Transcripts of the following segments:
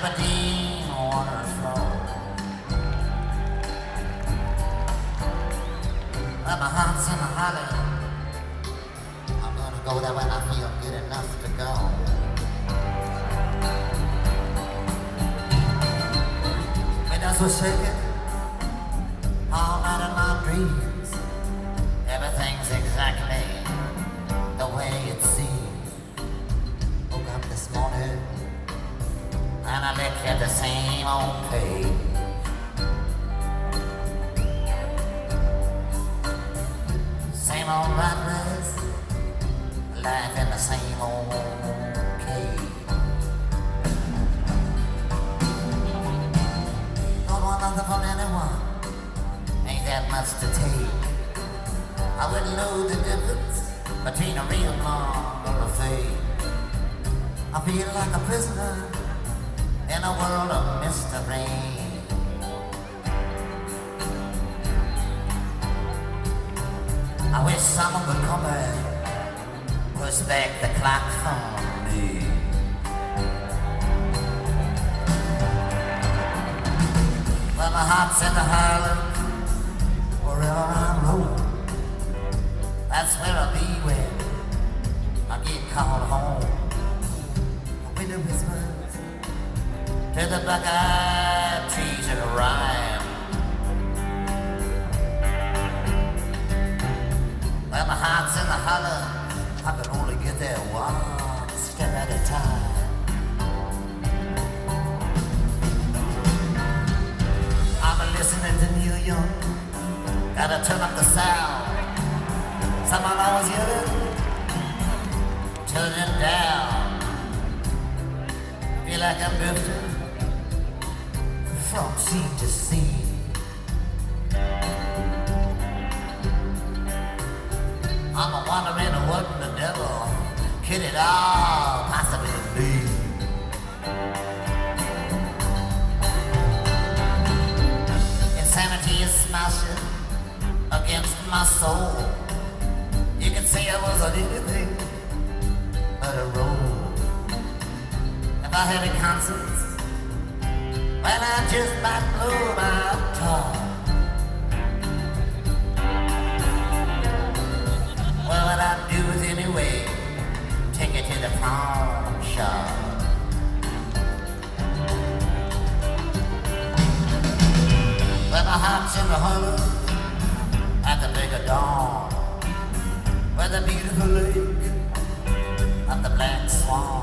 Aberdeen waterfall. Well, my heart's in a holly. I'm gonna go there when I feel good enough to go. Windows were shaking all night in my dreams. Everything's exactly the way it seems. Woke up this morning and I look at the same old page. Same old rat race, life in the same old cage. Don't want nothing from anyone, ain't that much to take. I wouldn't know the difference between a real mom or a fake. I feel like a prisoner in a world of mystery. I wish someone would come back, push back the clock for me. Well, my heart's in the Highlands, wherever I'm rolling. That's where I'll be when I get called home. The winter whispers to the buckeye trees in a rhyme. Well, my heart's in the hollow, I can only get there one step at a time. I'm listening to Neil Young, gotta turn up the sound. Someone always yelling, turn it down. Feel like I'm drifting from sea to sea. I'm a wondering what the devil could it all possibly be. Insanity is smashing against my soul. You can say I wasn't anything but a role. If I had a conscience, well, I just might blow my top. Well, what I'd do is anyway, take it to the pawn shop. Well, my heart's in the hollow at the break of dawn, where the beautiful lake of the black swan.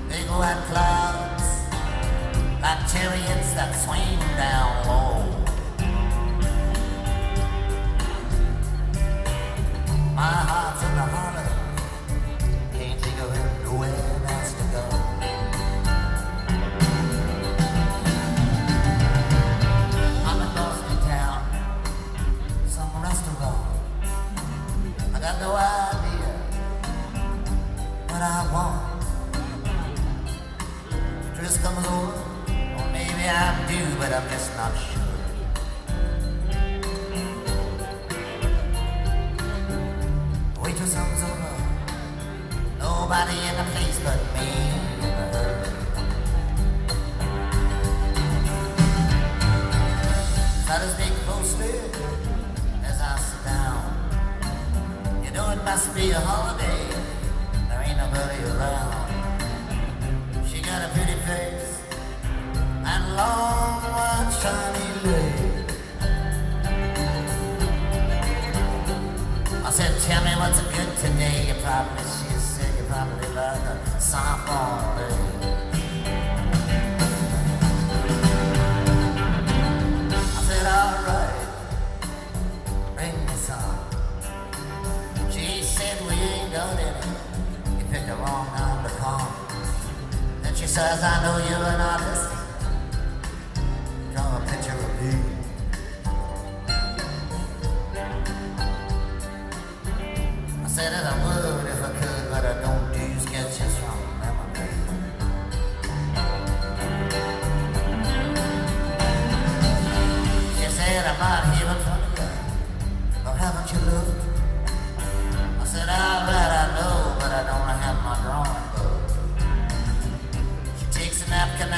Big white clouds like chariots that swing down low. My heart's in the hollow, can't think of it nowhere else to go. I'm in Boston town, some restaurant. I got no idea what I want. Dress comes over, or maybe I do, but I'm just not sure. Waitress comes over, nobody in the place but me and her. Try to stay closely as I sit down. You know it must be a holiday, there ain't nobody around. She got a pretty face and long white shiny legs. I said, tell me what's good today. She said, you probably like a softball day. I said, all right, bring me some. She said, we ain't got any. You picked the wrong time to come. Then she says, I know you're an artist. Draw a picture of me. I said that I would if I could, but I don't do sketches from memory. She said, I'm not hearing from you, or haven't you looked? I said, all right, I know, but I don't have my drawing book. She takes a napkin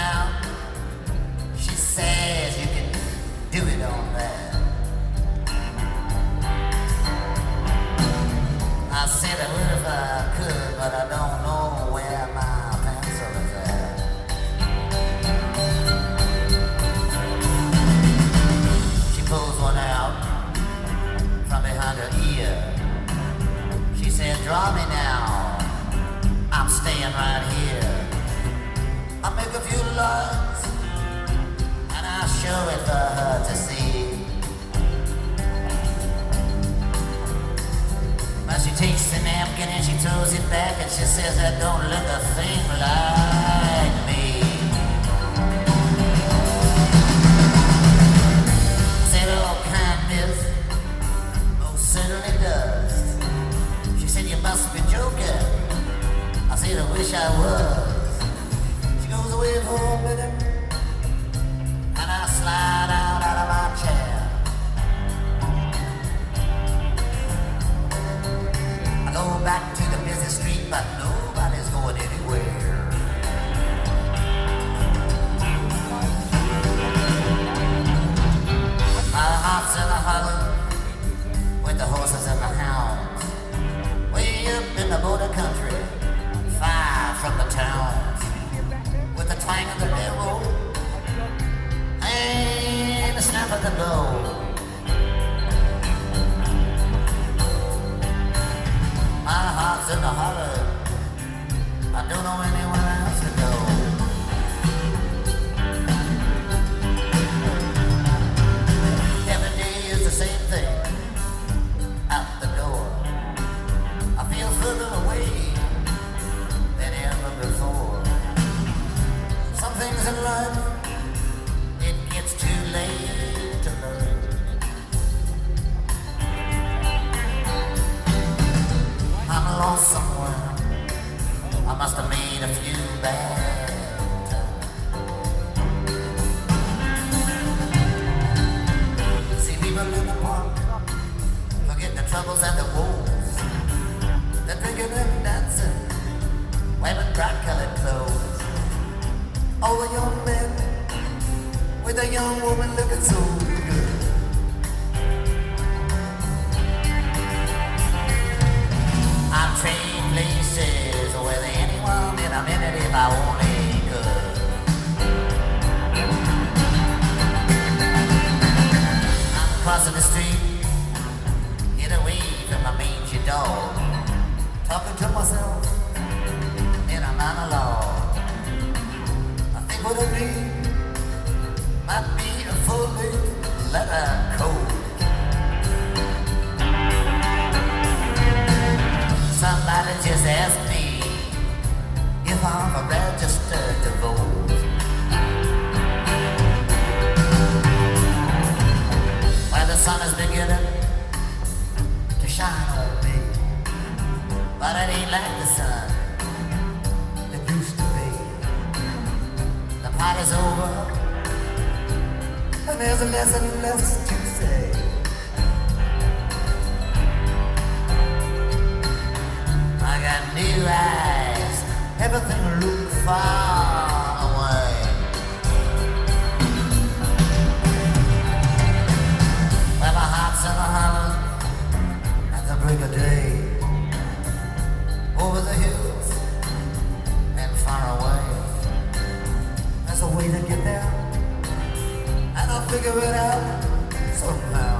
show it for her to see. But she takes the napkin and she throws it back and she says, "That don't look a thing like me." I said, "Oh, kindness most certainly does." She said, "You must be joking." I said, "I wish I was." She goes away for a minute and I slide out of my chair. I go back to the busy street, but nobody's going anywhere. My heart's in a hollow with the horses and the hounds, way up in the border country, far from the towns, with the twang of the railroad and the snap of the bow. My heart's in the hollow, I don't know anywhere else to go. Every day is the same thing, out the door. I feel further away than ever before. Some things in life, it gets too late to learn. I'm lost somewhere, I must have made a few bad turns. See people in the park, forget the troubles and the woes. They're drinking and dancing, wearing bright-colored clothes. All the young men with a young woman looking so good. I'll trade places with anyone in a minute if I only could. I'm crossing the street, get away from my mangy dog, talking to myself in a monologue. I think what I need might be a full-length letter code. Somebody just asked me if I'm registered to vote. Well, the sun is beginning to shine on me, but it ain't like the sun that used to be. The party's over, and there's less and less to say. I got new eyes, everything looks far away. Well, my heart's in a hollow at the break of day, over the hills and far away. There's a way to get there, and I'll figure it out somehow.